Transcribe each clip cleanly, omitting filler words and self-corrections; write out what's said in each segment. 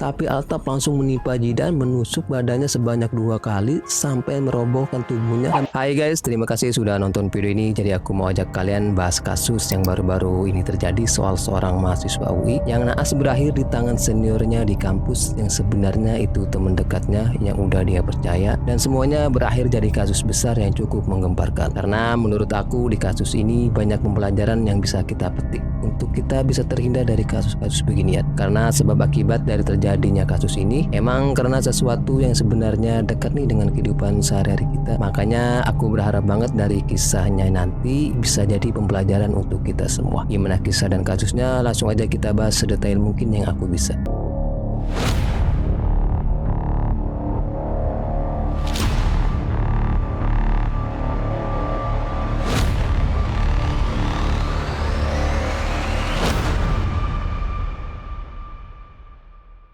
tapi Altaf langsung menimpa Jidan, menusuk badannya sebanyak 2 kali sampai merobohkan tubuhnya. Hai guys, terima kasih sudah nonton video ini. Jadi aku mau ajak kalian bahas kasus yang baru-baru ini terjadi soal seorang mahasiswa UI yang naas berakhir di tangan seniornya di kampus yang sebenarnya itu teman dekatnya yang udah dia percaya, dan semuanya berakhir jadi kasus besar yang cukup menggemparkan. Karena menurut aku di kasus ini banyak pembelajaran yang bisa kita petik untuk kita bisa terhindar dari kasus-kasus beginian. Karena sebab akibat dari terjadinya kasus ini emang karena sesuatu yang sebenarnya dekat nih dengan kehidupan sehari-hari kita. Makanya aku berharap banget dari kisahnya nanti bisa jadi pembelajaran untuk kita semua. Gimana kisah dan kasusnya, langsung aja kita bahas sedetail mungkin yang aku bisa.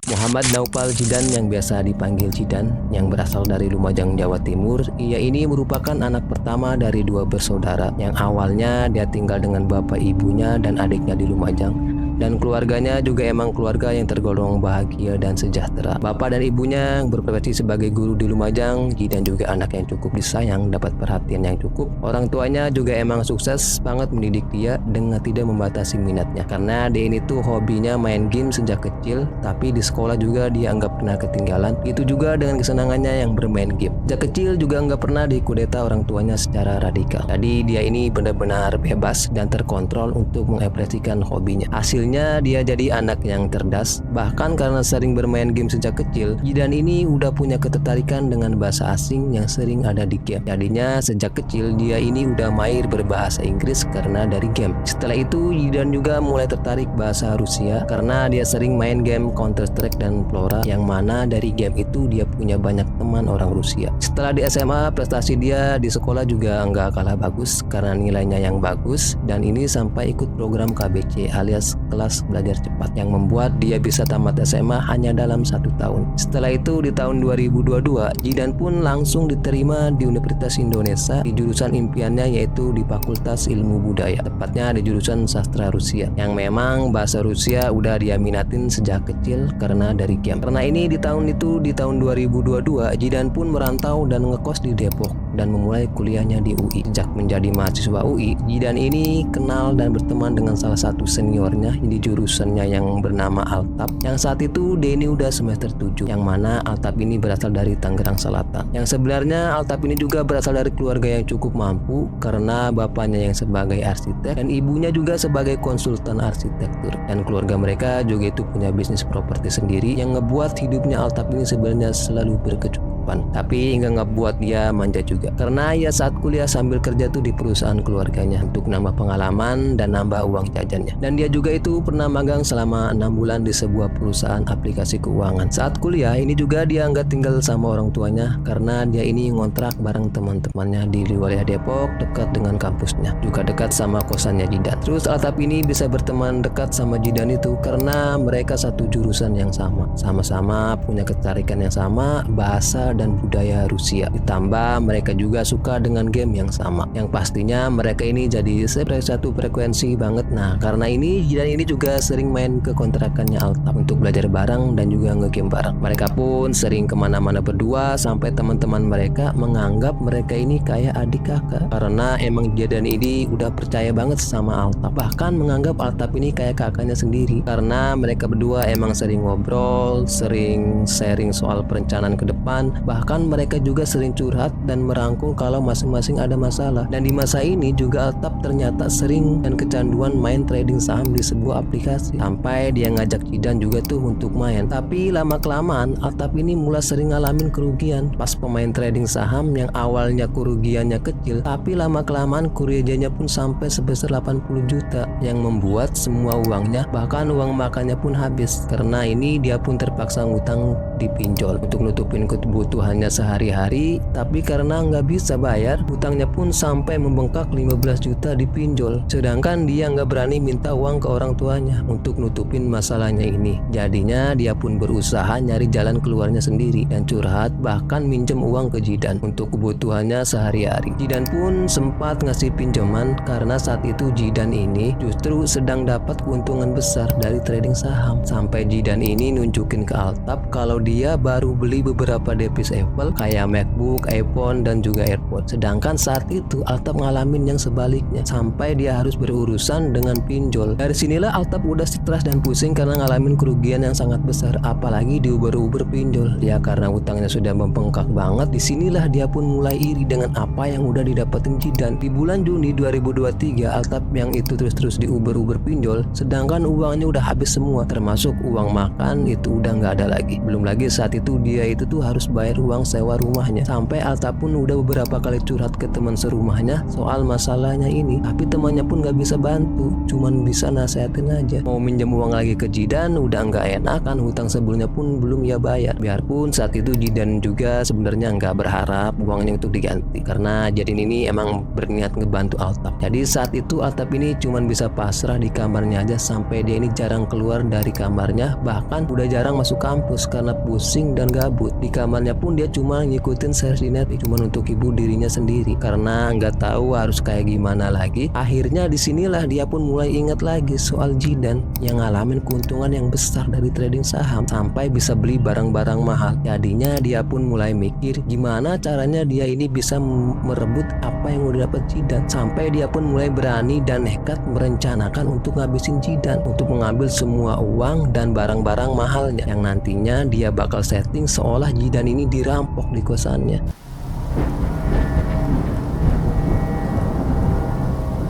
Muhammad Naufal Jidan yang biasa dipanggil Jidan, yang berasal dari Lumajang, Jawa Timur. Ia ini merupakan anak pertama dari 2 bersaudara yang awalnya dia tinggal dengan bapak ibunya dan adiknya di Lumajang. Dan keluarganya juga emang keluarga yang tergolong bahagia dan sejahtera. Bapak dan ibunya yang berprofesi sebagai guru di Lumajang. Jidan juga anak yang cukup disayang, dapat perhatian yang cukup. Orang tuanya juga emang sukses banget mendidik dia dengan tidak membatasi minatnya. Karena dia ini tuh hobinya main game sejak kecil, tapi di sekolah juga dia anggap pernah ketinggalan. Itu juga dengan kesenangannya yang bermain game. Sejak kecil juga nggak pernah dikudeta orang tuanya secara radikal. Jadi dia ini benar-benar bebas dan terkontrol untuk mengekspresikan hobinya. Hasilnya dia jadi anak yang cerdas. Bahkan karena sering bermain game sejak kecil, Jidan ini udah punya ketertarikan dengan bahasa asing yang sering ada di game. Jadinya sejak kecil dia ini udah mahir berbahasa Inggris karena dari game. Setelah itu Jidan juga mulai tertarik bahasa Rusia karena dia sering main game Counter Strike dan Flora, yang mana dari game itu dia punya banyak teman orang Rusia. Setelah di SMA, prestasi dia di sekolah juga nggak kalah bagus karena nilainya yang bagus, dan ini sampai ikut program KBC alias kelas belajar cepat yang membuat dia bisa tamat SMA hanya dalam 1 tahun. Setelah itu di tahun 2022 Jidan pun langsung diterima di Universitas Indonesia di jurusan impiannya, yaitu di Fakultas Ilmu Budaya, tepatnya di jurusan Sastra Rusia, yang memang bahasa Rusia udah dia minatin sejak kecil karena dari game. Karena ini di tahun 2022 Jidan pun merantau dan ngekos di Depok dan memulai kuliahnya di UI. Sejak menjadi mahasiswa UI, Jidan ini kenal dan berteman dengan salah satu seniornya di jurusannya yang bernama Altaf, yang saat itu dia ini udah semester 7, yang mana Altaf ini berasal dari Tangerang Selatan. Yang sebenarnya Altaf ini juga berasal dari keluarga yang cukup mampu karena bapaknya yang sebagai arsitek dan ibunya juga sebagai konsultan arsitektur, dan keluarga mereka juga itu punya bisnis properti sendiri yang ngebuat hidupnya Altaf ini sebenarnya selalu berkecukupan. Tapi nggak ngebuat dia manja juga, karena ia saat kuliah sambil kerja tuh di perusahaan keluarganya untuk nambah pengalaman dan nambah uang jajannya. Dan dia juga itu pernah magang selama 6 bulan di sebuah perusahaan aplikasi keuangan. Saat kuliah ini juga dia nggak tinggal sama orang tuanya karena dia ini ngontrak bareng teman-temannya di wilayah Depok dekat dengan kampusnya, juga dekat sama kosannya Jidan. Terus Altaf ini bisa berteman dekat sama Jidan itu karena mereka satu jurusan yang sama-sama punya ketertarikan yang sama, bahasa dan budaya Rusia. Ditambah mereka juga suka dengan game yang sama, yang pastinya mereka ini jadi satu frekuensi banget. Nah karena ini Jidan ini juga sering main ke kontrakannya Altaf untuk belajar bareng dan juga ngegame bareng. Mereka pun sering kemana-mana berdua sampai teman-teman mereka menganggap mereka ini kayak adik kakak, karena emang Jidan ini udah percaya banget sama Altaf, bahkan menganggap Altaf ini kayak kakaknya sendiri karena mereka berdua emang sering ngobrol, sering sharing soal perencanaan ke depan. Bahkan mereka juga sering curhat dan merangkul kalau masing-masing ada masalah. Dan di masa ini juga Altaf ternyata sering dan kecanduan main trading saham di sebuah aplikasi, sampai dia ngajak Jidan juga tuh untuk main. Tapi lama-kelamaan Altaf ini mulai sering ngalamin kerugian pas pemain trading saham, yang awalnya kerugiannya kecil tapi lama-kelamaan kerugiannya pun sampai sebesar 80 juta, yang membuat semua uangnya bahkan uang makannya pun habis. Karena ini dia pun terpaksa ngutang dipinjol untuk nutupin kebutuhannya sehari-hari. Tapi karena nggak bisa bayar, hutangnya pun sampai membengkak 15 juta dipinjol. Sedangkan dia nggak berani minta uang ke orang tuanya untuk nutupin masalahnya ini. Jadinya dia pun berusaha nyari jalan keluarnya sendiri dan curhat, bahkan minjem uang ke Jidan untuk kebutuhannya sehari-hari. Jidan pun sempat ngasih pinjaman karena saat itu Jidan ini justru sedang dapat keuntungan besar dari trading saham. Sampai Jidan ini nunjukin ke Altab kalau dia baru beli beberapa device Apple kayak MacBook, iPhone, dan juga AirPods. Sedangkan saat itu Altab ngalamin yang sebaliknya, sampai dia harus berurusan dengan pinjol. Dari sinilah Altab udah stres dan pusing karena ngalamin kerugian yang sangat besar, apalagi diuber-uber pinjol. Ya karena utangnya sudah membengkak banget, disinilah dia pun mulai iri dengan apa yang udah didapetin Jidan. Di bulan Juni 2023, Altab yang itu terus-terus diuber-uber pinjol, sedangkan uangnya udah habis semua, termasuk uang makan itu udah nggak ada lagi. Belum lagi saat itu dia itu tuh harus bayar uang sewa rumahnya. Sampai Altab pun udah beberapa kali curhat ke teman serumahnya soal masalahnya ini, tapi temannya pun nggak bisa bantu, cuman bisa nasehatin aja. Mau minjem uang lagi ke Jidan udah nggak enak kan, hutang sebelumnya pun belum ia bayar. Biarpun saat itu Jidan juga sebenarnya nggak berharap uangnya untuk diganti, karena Jidan ini emang berniat ngebantu Altab. Jadi saat itu Altab ini cuman bisa pasrah di kamarnya aja, sampai dia ini jarang keluar dari kamarnya, bahkan udah jarang masuk kampus karena pusing dan gabut. Di kamarnya pun dia cuma ngikutin series di net, cuman untuk hibur dirinya sendiri karena nggak tahu harus kayak gimana lagi. Akhirnya disinilah dia pun mulai ingat lagi soal Jidan yang ngalamin keuntungan yang besar dari trading saham sampai bisa beli barang-barang mahal. Jadinya dia pun mulai mikir gimana caranya dia ini bisa merebut apa yang udah dapat Jidan, sampai dia pun mulai berani dan nekat merencanakan untuk ngabisin Jidan, untuk mengambil semua uang dan barang-barang mahalnya yang nantinya dia bakal setting seolah Jidan ini dirampok di kosannya.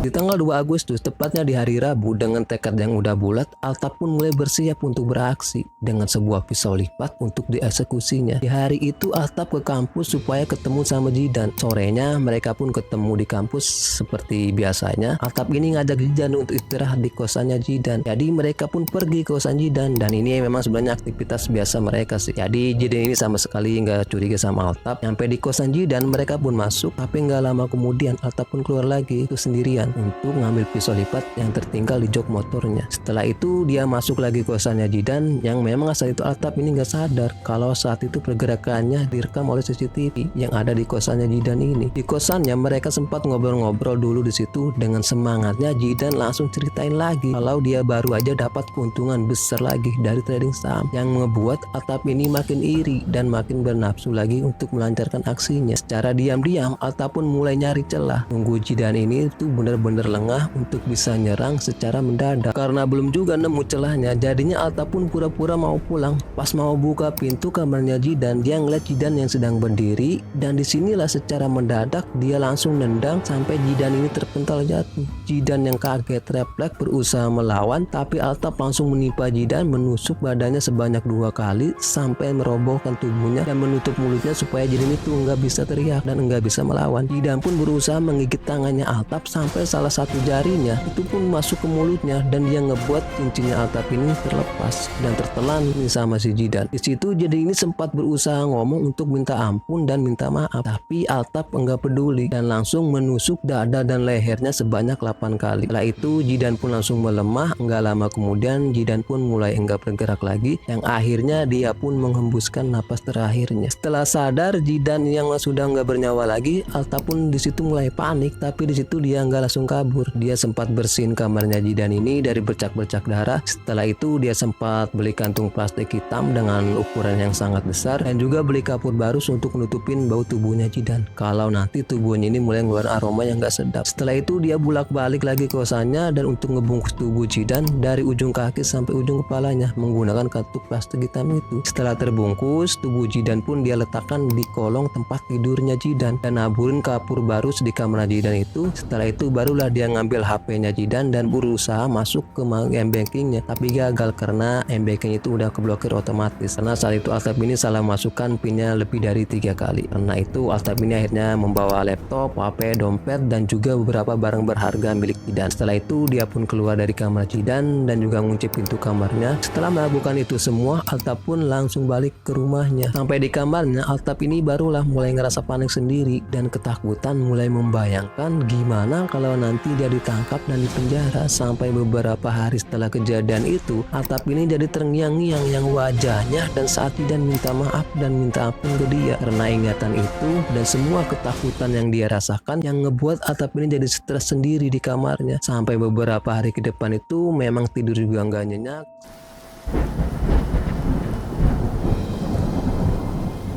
Di tanggal 2 Agustus, tepatnya di hari Rabu, dengan tekad yang udah bulat, Altab pun mulai bersiap untuk beraksi dengan sebuah pisau lipat untuk dieksekusinya. Di hari itu Altab ke kampus supaya ketemu sama Jidan. Sorenya mereka pun ketemu di kampus seperti biasanya. Altab ini ngajak Jidan untuk istirahat di kosannya Jidan. Jadi mereka pun pergi ke kosan Jidan, dan ini memang sebenarnya aktivitas biasa mereka sih. Jadi Jidan ini sama sekali nggak curiga sama Altab. Sampai di kosan Jidan mereka pun masuk, tapi nggak lama kemudian Altab pun keluar lagi itu sendirian untuk ngambil pisau lipat yang tertinggal di jok motornya. Setelah itu dia masuk lagi kosannya Jidan, yang memang saat itu Altab ini nggak sadar kalau saat itu pergerakannya direkam oleh CCTV yang ada di kosannya Jidan ini. Di kosannya mereka sempat ngobrol-ngobrol dulu di situ. Dengan semangatnya Jidan langsung ceritain lagi kalau dia baru aja dapat keuntungan besar lagi dari trading saham, yang ngebuat Altab ini makin iri dan makin bernafsu lagi untuk melancarkan aksinya. Secara diam-diam Altab pun mulai nyari celah, nunggu Jidan ini tuh bener-bener lengah untuk bisa nyerang secara mendadak. Karena belum juga nemu celahnya, jadinya Altab pun pura-pura mau pulang. Pas mau buka pintu kamarnya Jidan, dia ngeliat Jidan yang sedang berdiri, dan disinilah secara mendadak dia langsung nendang sampai Jidan ini terpental jatuh. Jidan yang kaget refleks berusaha melawan, tapi Altab langsung menimpa Jidan, menusuk badannya sebanyak 2 kali sampai merobohkan tubuhnya dan menutup mulutnya supaya Jidan itu nggak bisa teriak dan nggak bisa melawan. Jidan pun berusaha menggigit tangannya Altab sampai salah satu jarinya itu pun masuk ke mulutnya, dan dia ngebuat cincinnya Altab ini terlepas dan tertelan sama si Jidan. Di situ Jidan ini sempat berusaha ngomong untuk minta ampun dan minta maaf, tapi Altab enggak peduli dan langsung menusuk dada dan lehernya sebanyak 8 kali. Setelah itu Jidan pun langsung melemah. Enggak lama kemudian Jidan pun mulai enggak bergerak lagi, yang akhirnya dia pun menghembuskan napas terakhirnya. Setelah sadar Jidan yang sudah enggak bernyawa lagi, Altab pun di situ mulai panik, tapi di situ dia enggak langsung kabur. Dia sempat bersihin kamarnya Jidan ini dari bercak-bercak darah. Setelah itu dia sempat beli kantung plastik hitam dengan ukuran yang sangat besar, dan juga beli kapur baru untuk nutupin bau tubuhnya Jidan kalau nanti tubuhnya ini mulai ngeluarin aroma yang gak sedap. Setelah itu dia bolak-balik lagi ke kosannya, dan untuk ngebungkus tubuh Jidan dari ujung kaki sampai ujung kepalanya menggunakan kantung plastik hitam itu. Setelah terbungkus, tubuh Jidan pun dia letakkan di kolong tempat tidurnya Jidan dan naburin kapur baru di kamar Jidan itu. Setelah itu baru barulah dia ngambil HP-nya Jidan dan berusaha masuk ke m-bankingnya, tapi gagal karena m-banking itu udah keblokir otomatis. Karena saat itu Altaf ini salah masukkan pinnya lebih dari 3 kali. Karena itu Altaf ini akhirnya membawa laptop, HP, dompet, dan juga beberapa barang berharga milik Jidan. Setelah itu dia pun keluar dari kamar Jidan dan juga mengunci pintu kamarnya. Setelah melakukan itu semua, Altaf pun langsung balik ke rumahnya. Sampai di kamarnya, Altaf ini barulah mulai ngerasa panik sendiri dan ketakutan, mulai membayangkan gimana kalau nanti dia ditangkap dan dipenjara. Sampai beberapa hari setelah kejadian itu, Altaf ini jadi terngiang-ngiang yang wajahnya, dan saat Jidan minta maaf dan minta ampun ke dia karena ingatan itu dan semua ketakutan yang dia rasakan yang ngebuat Altaf ini jadi stres sendiri di kamarnya. Sampai beberapa hari ke depan itu memang tidur juga nggak nyenyak.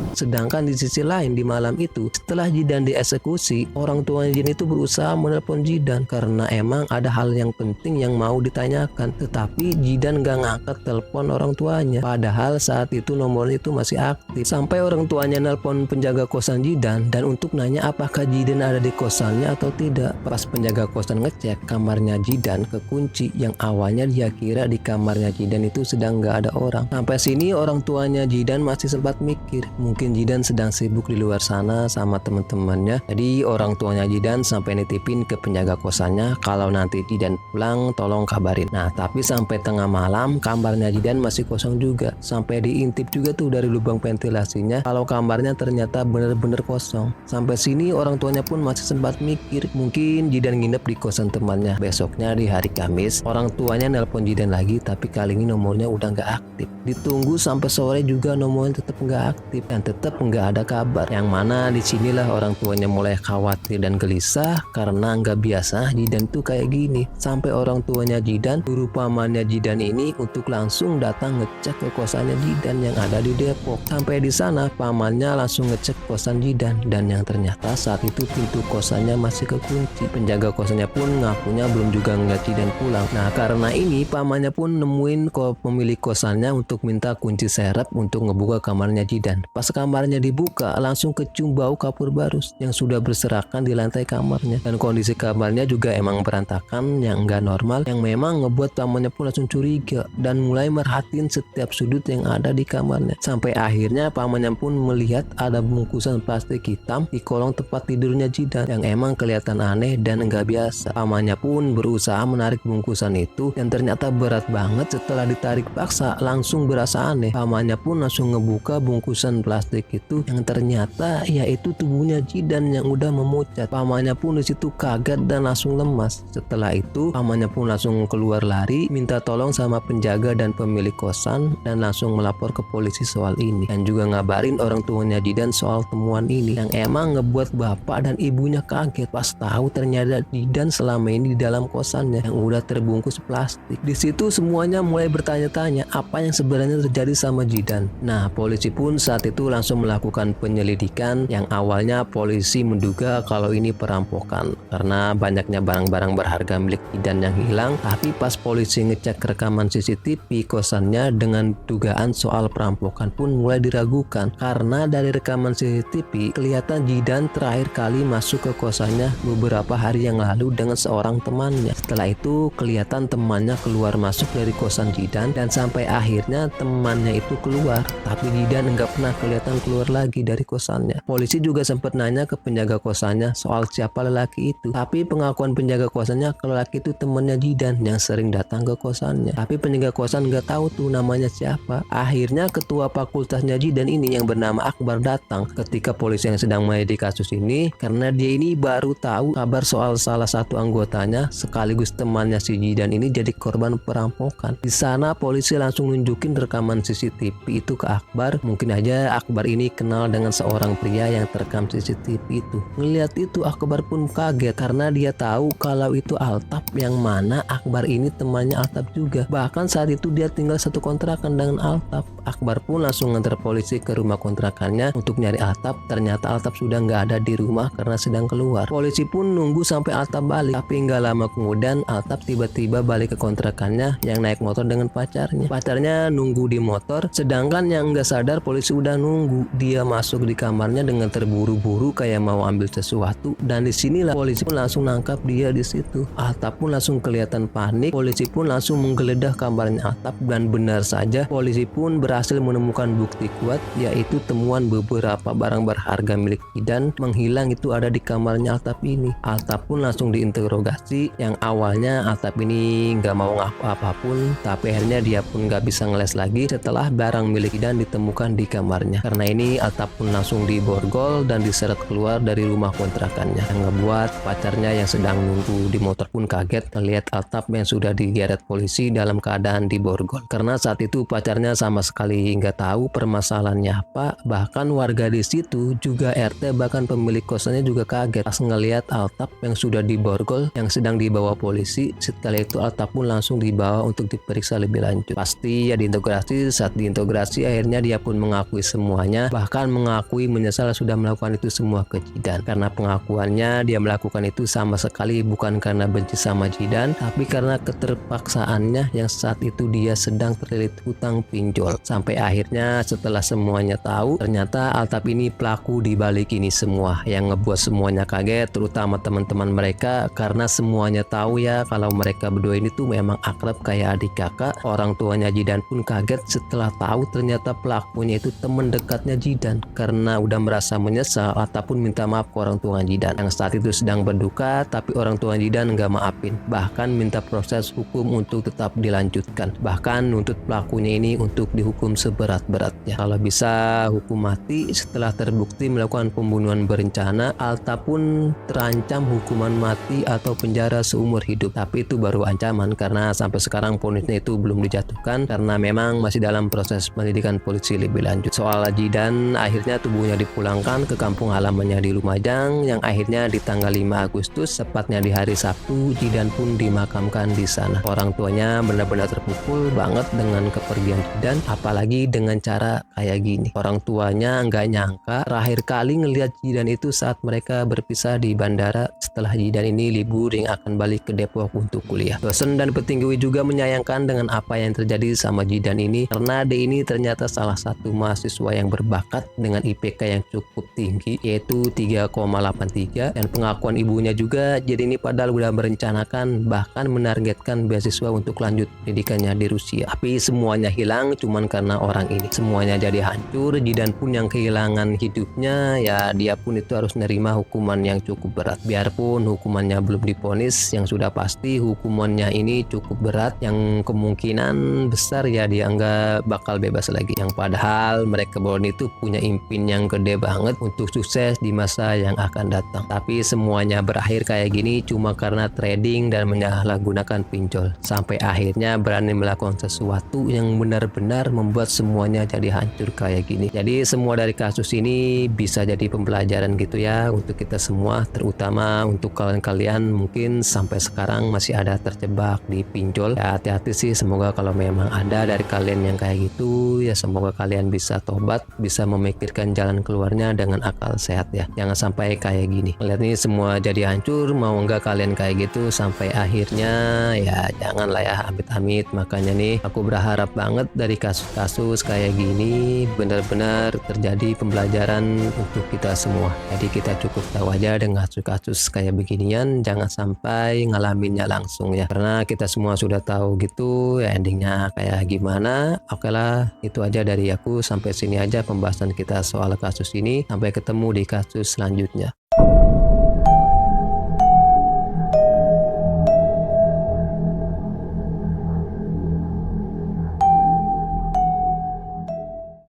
Sedangkan di sisi lain di malam itu, setelah Jidan dieksekusi, orang tuanya Jidan itu berusaha menelpon Jidan karena emang ada hal yang penting yang mau ditanyakan. Tetapi Jidan gak ngangkat telepon orang tuanya, padahal saat itu nomornya itu masih aktif. Sampai orang tuanya nelpon penjaga kosan Jidan dan untuk nanya apakah Jidan ada di kosannya atau tidak. Pas penjaga kosan ngecek kamarnya Jidan kekunci, yang awalnya dia kira di kamarnya Jidan itu sedang gak ada orang. Sampai sini orang tuanya Jidan masih sempat mikir, mungkin Jidan sedang sibuk di luar sana sama teman-temannya. Jadi orang tuanya Jidan sampai nitipin ke penjaga kosannya kalau nanti Jidan pulang tolong kabarin. Nah, tapi sampai tengah malam kamarnya Jidan masih kosong juga. Sampai diintip juga tuh dari lubang ventilasinya kalau kamarnya ternyata bener-bener kosong. Sampai sini orang tuanya pun masih sempat mikir mungkin Jidan nginep di kosan temannya. Besoknya di hari Kamis, orang tuanya nelpon Jidan lagi, tapi kali ini nomornya udah nggak aktif. Ditunggu sampai sore juga nomornya tetap nggak aktif dan tetap nggak ada kabar. Yang mana disinilah orang tuanya mulai khawatir dan gelisah karena nggak biasa Jidan tuh kayak gini. Sampai orang tuanya Jidan, guru pamannya Jidan ini untuk langsung datang ngecek ke kosannya Jidan yang ada di Depok. Sampai di sana pamannya langsung ngecek kosan Jidan dan yang ternyata saat itu pintu kosannya masih kekunci. Penjaga kosannya pun ngakunya belum juga ngeliat Jidan pulang. Nah, karena ini pamannya pun nemuin pemilik kosannya untuk minta kunci serep untuk ngebuka kamarnya Jidan. Pas kamarnya dibuka, langsung kecium bau kapur barus yang sudah berserakan di lantai kamarnya. Dan kondisi kamarnya juga emang berantakan yang nggak normal, yang memang ngebuat pamannya pun langsung curiga dan mulai merhatiin setiap sudut yang ada di kamarnya. Sampai akhirnya pamannya pun melihat ada bungkusan plastik hitam di kolong tempat tidurnya Jidan yang emang kelihatan aneh dan nggak biasa. Pamannya pun berusaha menarik bungkusan itu dan ternyata berat banget. Setelah ditarik paksa langsung berasa aneh. Pamannya pun langsung ngebuka bungkusan plastik itu yang ternyata yaitu tubuhnya Jidan yang udah memucat. Pamannya pun disitu kaget dan langsung lemas. Setelah itu pamannya pun langsung keluar lari minta tolong sama penjaga dan pemilik kosan dan langsung melapor ke polisi soal ini dan juga ngabarin orang tuanya Jidan soal temuan ini yang emang ngebuat bapak dan ibunya kaget pas tahu ternyata Jidan selama ini di dalam kosannya yang udah terbungkus plastik. Di situ semuanya mulai bertanya-tanya apa yang sebenarnya terjadi sama Jidan. Nah, polisi pun saat itu langsung melakukan penyelidikan yang awalnya polisi menduga kalau ini perampokan karena banyaknya barang-barang berharga milik Jidan yang hilang. Tapi pas polisi ngecek rekaman CCTV kosannya dengan dugaan soal perampokan pun mulai diragukan karena dari rekaman CCTV kelihatan Jidan terakhir kali masuk ke kosannya beberapa hari yang lalu dengan seorang temannya. Setelah itu kelihatan temannya keluar masuk dari kosan Jidan dan sampai akhirnya temannya itu keluar, tapi Jidan nggak pernah kelihatan keluar lagi dari kosannya. Polisi juga sempat nanya ke penjaga kosannya soal siapa lelaki itu, tapi pengakuan penjaga kosannya kalau lelaki itu temannya Jidan yang sering datang ke kosannya. Tapi penjaga kosan nggak tahu tuh namanya siapa. Akhirnya ketua fakultasnya Jidan ini yang bernama Akbar datang ketika polisi yang sedang menyelidiki kasus ini karena dia ini baru tahu kabar soal salah satu anggotanya sekaligus temannya si Jidan ini jadi korban perampokan. Di sana polisi langsung nunjukin rekaman CCTV itu ke Akbar. Mungkin aja Akbar ini kenal dengan seorang pria yang terekam CCTV itu. Ngelihat itu Akbar pun kaget karena dia tahu kalau itu Altaf, yang mana Akbar ini temannya Altaf juga. Bahkan saat itu dia tinggal satu kontrakan dengan Altaf. Akbar pun langsung nganter polisi ke rumah kontrakannya untuk nyari Altaf. Ternyata Altaf sudah nggak ada di rumah karena sedang keluar. Polisi pun nunggu sampai Altaf balik, tapi nggak lama kemudian Altaf tiba-tiba balik ke kontrakannya yang naik motor dengan pacarnya. Pacarnya nunggu di motor, sedangkan yang nggak sadar polisi udah nunggu. mengganggu. Dia masuk di kamarnya dengan terburu-buru kayak mau ambil sesuatu, dan disinilah polisi pun langsung nangkap dia di situ. Atap pun langsung kelihatan panik. Polisi pun langsung menggeledah kamarnya Atap, dan benar saja polisi pun berhasil menemukan bukti kuat, yaitu temuan beberapa barang berharga milik Zidan menghilang itu ada di kamarnya Atap ini. Atap pun langsung diinterogasi. Yang awalnya Atap ini nggak mau ngaku apapun, tapi akhirnya dia pun nggak bisa ngeles lagi setelah barang milik Zidan ditemukan di kamarnya. Karena ini Atap pun langsung diborgol dan diseret keluar dari rumah kontrakannya, yang ngebuat pacarnya yang sedang nunggu di motor pun kaget melihat Atap yang sudah digeret polisi dalam keadaan diborgol. Karena saat itu pacarnya sama sekali nggak tahu permasalahannya apa. Bahkan warga di situ, juga RT, bahkan pemilik kosannya juga kaget pas ngelihat Atap yang sudah diborgol yang sedang dibawa polisi. Setelah itu Atap pun langsung dibawa untuk diperiksa lebih lanjut. Pasti ya diintegrasi. Saat diintegrasi akhirnya dia pun mengakui semuanya, bahkan mengakui menyesal sudah melakukan itu semua ke Zidan. Karena pengakuannya dia melakukan itu sama sekali bukan karena benci sama Zidan, tapi karena keterpaksaannya yang saat itu dia sedang terlilit hutang pinjol. Sampai akhirnya setelah semuanya tahu, ternyata Atap ini pelaku di balik ini semua, yang ngebuat semuanya kaget, terutama teman-teman mereka, karena semuanya tahu ya kalau mereka berdua ini tuh memang akrab kayak adik kakak. Orang tuanya Zidan pun kaget setelah tahu ternyata pelakunya itu teman dekatnya Zidan. Karena udah merasa menyesal, Atap pun minta maaf ke orang tua Zidan yang saat itu sedang berduka, tapi orang tua Zidan nggak maafin, bahkan minta proses hukum untuk tetap dilanjutkan, bahkan nuntut pelakunya ini untuk dihukum seberat-beratnya, kalau bisa hukum mati. Setelah terbukti melakukan pembunuhan berencana, Atap pun terancam hukuman mati atau penjara seumur hidup, tapi itu baru ancaman karena sampai sekarang vonisnya itu belum dijatuhkan karena memang masih dalam proses penyidikan polisi lebih lanjut. Soal Zidan, akhirnya tubuhnya dipulangkan ke kampung halamannya di Lumajang, yang akhirnya di tanggal 5 Agustus, tepatnya di hari Sabtu, Zidan pun dimakamkan di sana. Orang tuanya benar-benar terpukul banget dengan kepergian Zidan, apalagi dengan cara kayak gini. Orang tuanya nggak nyangka terakhir kali ngelihat Zidan itu saat mereka berpisah di bandara setelah Zidan ini libur yang akan balik ke Depok untuk kuliah. Dosen dan petinggi juga menyayangkan dengan apa yang terjadi sama Zidan ini, karena dia ini ternyata salah satu mahasiswa yang berbakat dengan IPK yang cukup tinggi, yaitu 3,83, dan pengakuan ibunya juga jadi ini padahal udah merencanakan bahkan menargetkan beasiswa untuk lanjut pendidikannya di Rusia, tapi semuanya hilang cuman karena orang ini. Semuanya jadi hancur. Zidan pun yang kehilangan hidupnya, ya dia pun itu harus nerima hukuman yang cukup berat. Biarpun hukumannya belum divonis, yang sudah pasti hukumannya ini cukup berat, yang kemungkinan besar ya dia nggak bakal bebas lagi, yang padahal mereka berdua itu punya impian yang gede banget untuk sukses di masa yang akan datang. Tapi semuanya berakhir kayak gini cuma karena trading dan menyalahgunakan pinjol, sampai akhirnya berani melakukan sesuatu yang benar-benar membuat semuanya jadi hancur kayak gini. Jadi semua dari kasus ini bisa jadi pembelajaran gitu ya untuk kita semua, terutama untuk kalian-kalian mungkin sampai sekarang masih ada terjebak di pinjol. Ya hati-hati sih, semoga kalau memang ada dari kalian yang kayak gitu ya, semoga kalian bisa tobat, bisa memikirkan jalan keluarnya dengan akal sehat ya. Jangan sampai kayak gini. Lihat nih semua jadi hancur, mau enggak kalian kayak gitu sampai akhirnya, ya janganlah ya, amit-amit. Makanya nih aku berharap banget dari kasus-kasus kayak gini benar-benar terjadi pembelajaran untuk kita semua. Jadi kita cukup tahu aja dengan kasus-kasus kayak beginian, jangan sampai ngalaminnya langsung ya, karena kita semua sudah tahu gitu ya endingnya kayak gimana. Oke lah, itu aja dari aku. Sampai sini aja pembahasan kita soal kasus ini, sampai ketemu di kasus selanjutnya.